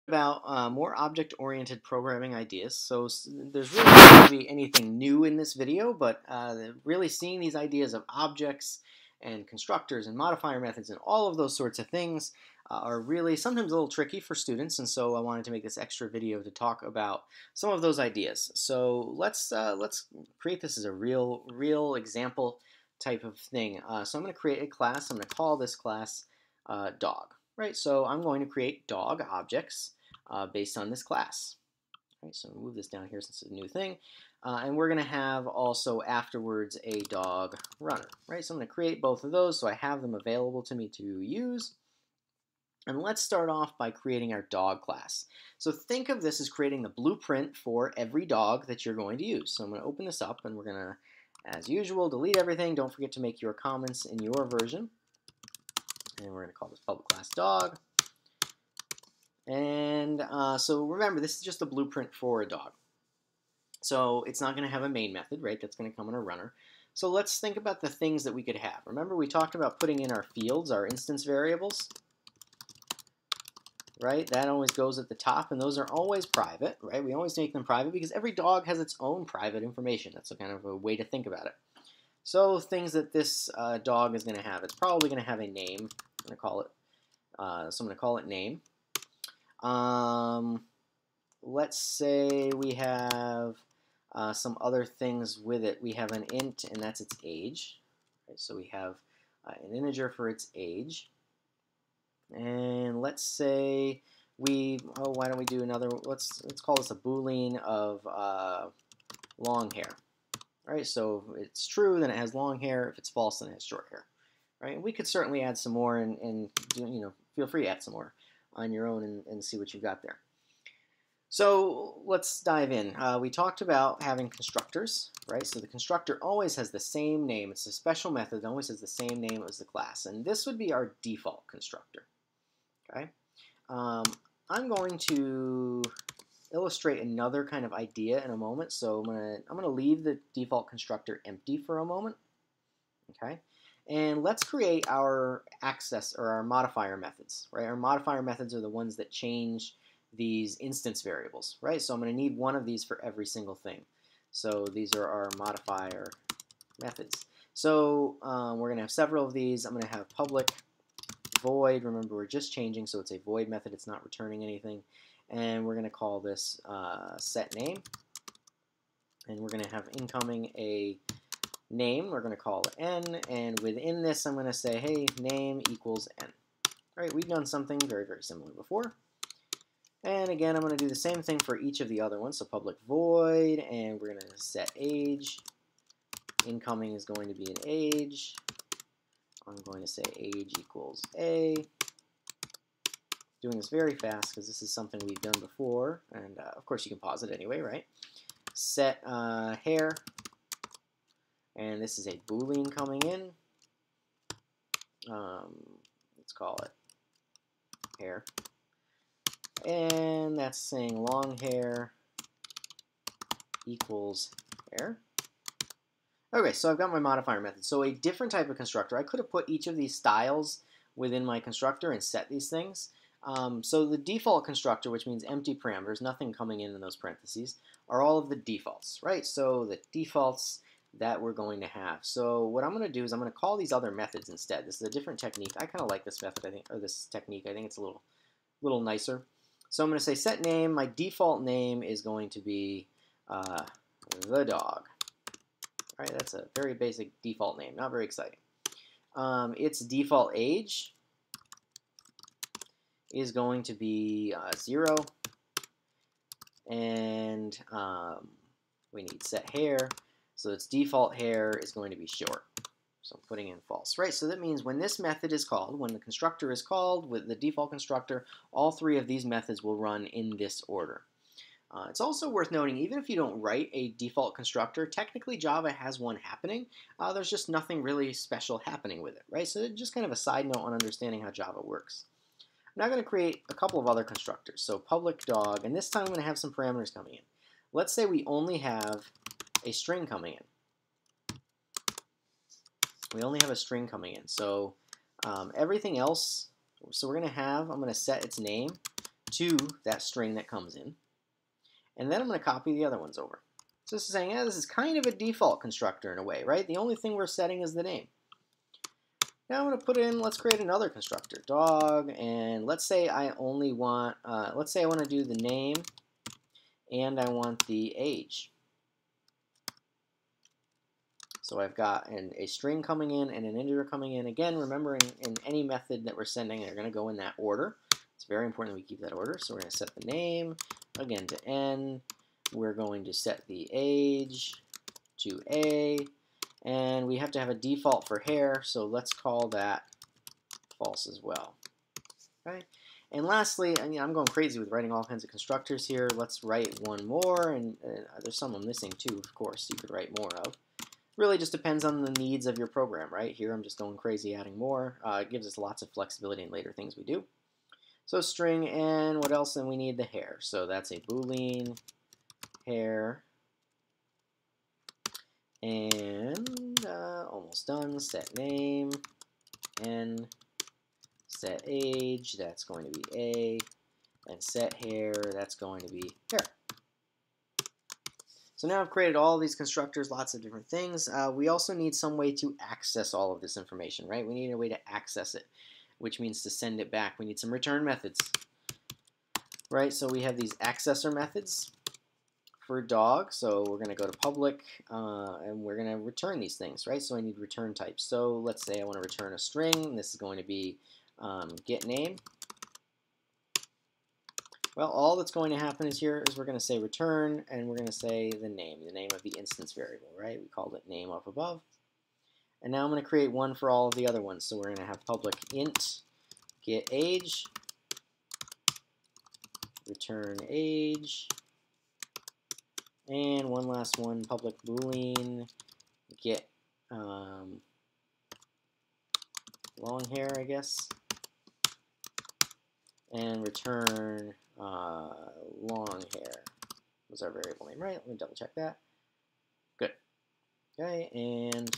About more object-oriented programming ideas. So there's really not going to be anything new in this video, but really seeing these ideas of objects and constructors and modifier methods and all of those sorts of things are really sometimes a little tricky for students, and so I wanted to make this extra video to talk about some of those ideas. So let's create this as a real example type of thing. So I'm going to create a class. I'm going to call this class dog. Right. So I'm going to create dog objects based on this class. Right, so move this down here since it's a new thing. And we're going to have also afterwards a dog runner. Right, so I'm going to create both of those so I have them available to me to use. And let's start off by creating our dog class. So think of this as creating the blueprint for every dog that you're going to use. So I'm going to open this up and we're going to, as usual, delete everything. Don't forget to make your comments in your version. And we're going to call this public class dog. And so remember, this is just a blueprint for a dog. So it's not going to have a main method, right? That's going to come in a runner. So let's think about the things that we could have. Remember, we talked about putting in our fields, our instance variables, right? That always goes at the top, and those are always private, right? We always make them private because every dog has its own private information. That's a kind of a way to think about it. So things that this dog is going to have. It's probably going to have a name. I'm going to call it. So I'm going to call it name. Let's say we have some other things with it. We have an int, and that's its age. Right, so we have an integer for its age. And let's say why don't we do another? Let's call this a boolean of long hair. All right, so if it's true, then it has long hair. If it's false, then it has short hair. Right, and we could certainly add some more, and feel free to add some more on your own and see what you've got there. So let's dive in. We talked about having constructors, right? So the constructor always has the same name. It's a special method that always has the same name as the class, and this would be our default constructor. Okay. I'm going to illustrate another kind of idea in a moment. So I'm gonna leave the default constructor empty for a moment. Okay. And let's create our access or our modifier methods, right? Our modifier methods are the ones that change these instance variables, right? So I'm going to need one of these for every single thing. So these are our modifier methods. So we're going to have several of these. I'm going to have public void. Remember, we're just changing, so it's a void method. It's not returning anything. And we're going to call this set name. And we're going to have incoming a name. We're going to call it n. And within this, I'm going to say, hey, name equals n. All right, we've done something very, very similar before. And again, I'm going to do the same thing for each of the other ones. So public void, and we're going to set age. Incoming is going to be an age. I'm going to say age equals a. Doing this very fast because this is something we've done before. And of course, you can pause it anyway, right? Set hair. And this is a boolean coming in. Let's call it hair. And that's saying long hair equals hair. Okay, so I've got my modifier method. So a different type of constructor. I could have put each of these styles within my constructor and set these things. So the default constructor, which means empty parameters, nothing coming in those parentheses, are all of the defaults, right? So the defaults that we're going to have. So what I'm going to do is I'm going to call these other methods instead. This is a different technique. I kind of like this method, I think, or this technique. I think it's a little nicer. So I'm going to say set name. My default name is going to be the dog. All right, that's a very basic default name, not very exciting. Its default age is going to be 0, and we need set hair. So its default hair is going to be short. So I'm putting in false, right? So that means when this method is called, when the constructor is called with the default constructor, all three of these methods will run in this order. It's also worth noting, even if you don't write a default constructor, technically Java has one happening. There's just nothing really special happening with it, right? So just kind of a side note on understanding how Java works. I'm now going to create a couple of other constructors. So public dog, and this time I'm going to have some parameters coming in. Let's say we only have a string coming in. We only have a string coming in. So everything else, so we're going to have, I'm going to set its name to that string that comes in. And then I'm going to copy the other ones over. So this is saying, yeah, this is kind of a default constructor in a way, right? The only thing we're setting is the name. Now I'm going to put in, let's create another constructor, dog, and let's say I only want, let's say I want to do the name and I want the age. So I've got a string coming in and an integer coming in. Again, remember in any method that we're sending, they're going to go in that order. It's very important that we keep that order. So we're going to set the name, again, to n. We're going to set the age to a. And we have to have a default for hair, so let's call that false as well. Okay? And lastly, I'm going crazy with writing all kinds of constructors here. Let's write one more, and there's some I'm missing too, of course, you could write more of. Really just depends on the needs of your program, right? Here I'm just going crazy adding more. It gives us lots of flexibility in later things we do. So string, and what else? And we need the hair. So that's a Boolean hair. And almost done. Set name, n, set age, that's going to be a, and set hair, that's going to be hair. So now I've created all these constructors, lots of different things. We also need some way to access all of this information, right? We need a way to access it, which means to send it back. We need some return methods, right? So we have these accessor methods for dog. So we're going to go to public, and we're going to return these things, right? So I need return types. So let's say I want to return a string. This is going to be get name. Well, all that's going to happen is here is we're going to say return, and we're going to say the name of the instance variable, right? We called it name up above. And now I'm going to create one for all of the other ones. So we're going to have public int get age, return age, and one last one, public boolean get long hair, I guess, and return long hair was our variable name, right? Let me double check that. Good. Okay, and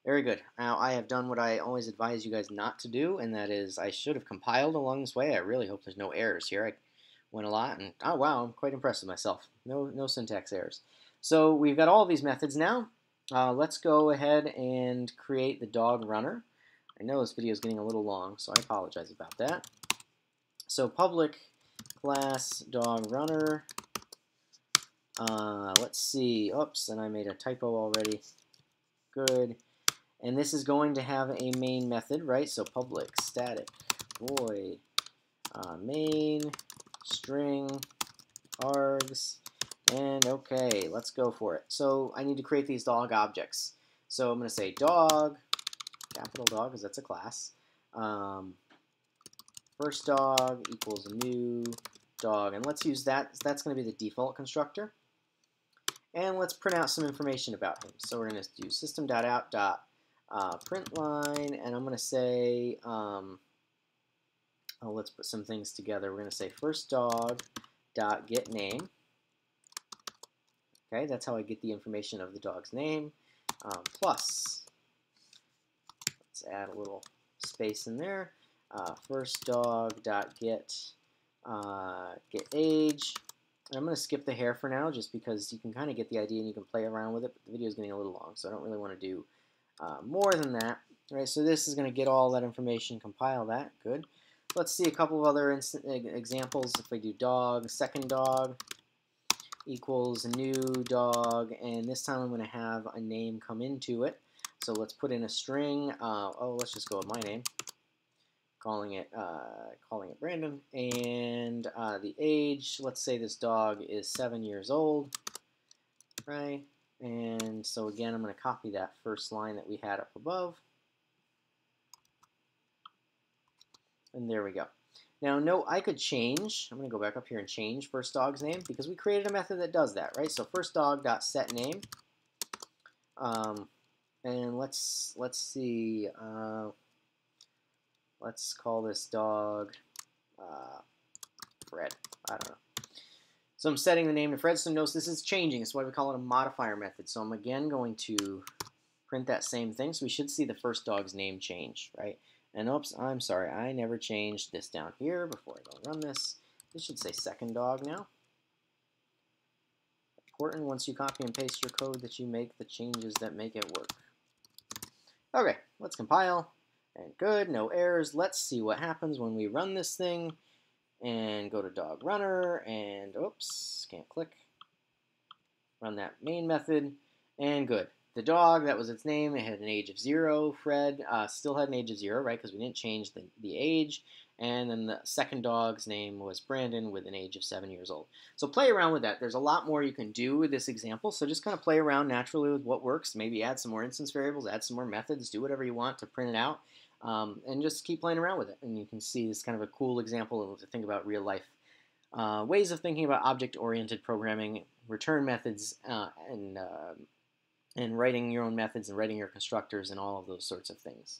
very good. Now I have done what I always advise you guys not to do, and that is I should have compiled along this way. I really hope there's no errors here. I went a lot, and oh wow, I'm quite impressed with myself. No syntax errors. So we've got all of these methods now. Let's go ahead and create the dog runner. I know this video is getting a little long, so I apologize about that. So public class dog runner. Let's see. Oops, and I made a typo already. Good. And this is going to have a main method, right? So public static void main string args. And okay, let's go for it. So I need to create these dog objects. So I'm going to say dog, capital dog, because that's a class. First dog equals a new dog. And let's use that. That's going to be the default constructor. And let's print out some information about him. So we're going to do system.out.println, and I'm going to say, let's put some things together. We're going to say first dog dot get name. Okay, that's how I get the information of the dog's name. Plus, let's add a little space in there. First dog dot get age. I'm going to skip the hair for now, just because you can kind of get the idea and you can play around with it. But the video is getting a little long, so I don't really want to do more than that. All right, so this is going to get all that information, compile that. Good. Let's see a couple of other examples. If we do dog, second dog equals a new dog, and this time I'm going to have a name come into it. So let's put in a string. Let's just go with my name, calling it Brandon, and the age. Let's say this dog is 7 years old, right? And so again, I'm going to copy that first line that we had up above. And there we go. Now, note I could change. I'm going to go back up here and change first dog's name because we created a method that does that, right? So first dog dot set name. And let's see. Let's call this dog Fred. I don't know. So I'm setting the name to Fred. So notice this is changing. That's why we call it a modifier method. So I'm again going to print that same thing. So we should see the first dog's name change, right? And oops, I'm sorry, I never changed this down here before I go run this. This should say second dog now. Important once you copy and paste your code that you make the changes that make it work. Okay, let's compile. And good, no errors. Let's see what happens when we run this thing. And go to dog runner and oops, can't click. Run that main method and good. The dog, that was its name. It had an age of 0. Fred still had an age of 0, right? Because we didn't change the age. And then the second dog's name was Brandon with an age of 7 years old. So play around with that. There's a lot more you can do with this example. So just kind of play around naturally with what works. Maybe add some more instance variables, add some more methods, do whatever you want to print it out. And just keep playing around with it. And you can see this kind of a cool example to think about real life ways of thinking about object-oriented programming, return methods, and writing your own methods and writing your constructors and all of those sorts of things.